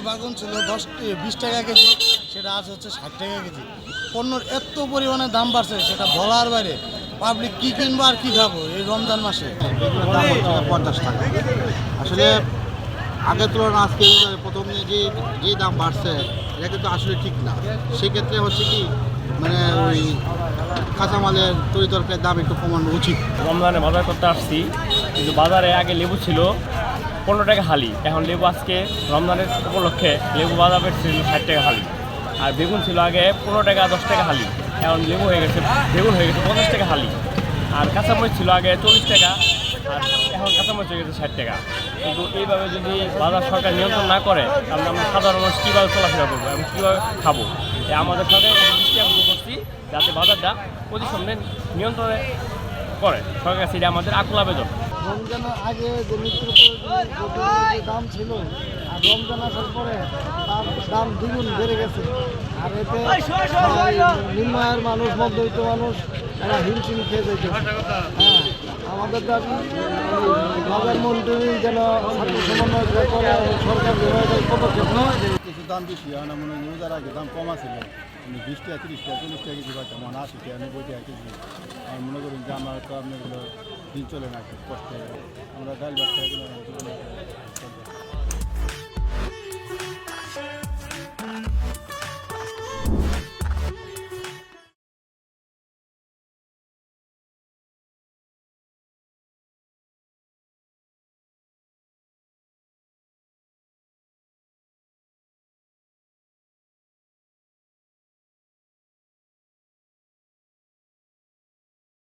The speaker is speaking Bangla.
বাগুন ছিল 20 টাকা কেজি, সেটা আজ হচ্ছে 60 টাকা কেজি। পণ্যর এত পরিমাণে দাম বাড়ছে সেটা বলার বাইরে। পাবলিক কি কিনবো আর কি খাবো এই রমজান মাসে? বেগুনের দাম হচ্ছে 50 টাকা। আসলে আগের তুলনায় আজকে প্রথম যে দাম বাড়ছে এটা কিন্তু আসলে ঠিক না। সেক্ষেত্রে হচ্ছে কি মানে ওই কাঁচামালের তরিতরকারির দাম একটু কমানো উচিত। রমজানে বাজার করতে আসছি, কিন্তু বাজারে আগে লেবু ছিল 15 টাকা হালি, এখন লেবু আজকে রমজানের উপলক্ষে লেবু বাজার ছিল 60 টাকা হালি। আর বেগুন ছিল আগে 15 টাকা 10 টাকা হালি, এখন লেবু হয়ে গেছে, বেগুন হয়ে গেছে 50 টাকা হালি। আর কাঁচামরিচ ছিল আগে 40 টাকা, আর এখন কাঁচামরিচ হয়ে গেছে 60 টাকা। কিন্তু এইভাবে যদি বাজার সরকার নিয়ন্ত্রণ না করে তাহলে আমরা সাধারণ মানুষ কীভাবে চলাফেরা করবো এবং কীভাবে খাবো? আমাদের সরকার দৃষ্টি আকর্ষণ করছি যাতে বাজারটা প্রতিসন্ধ্যে নিয়ন্ত্রণে করে সরকার, সেটা আমাদের আকুল আবেদন। রমজানের আগে যে নিত্য প্রয়োজনীয় যে দাম ছিল আর রমজান আসার পরে তার দাম দ্বিগুণ বেড়ে গেছে। আর এতে নিম্ন আয়ের মানুষ, মধ্যবিত্ত মানুষ এরা হিমশিম খেয়ে যেত। হ্যাঁ, আমাদের দাবি বাজার মন্ত্রী যেন ছাত্র সমন্বয় করে সরকার যেভাবে পদক্ষেপ নেয়। কিছু দাম বেশি, আমরা মনে হয় নিউজের আগে দাম কম আছিল, 20 টাকা 30 টাকা 40 টাকা কেজি পাইতাম, 80 টাকা 90 টাকা কেজি। আমি মনে করুন যে আমার তো আপনার দিন চলে না, খুব কষ্ট। আমরা ডাল ভাত খাই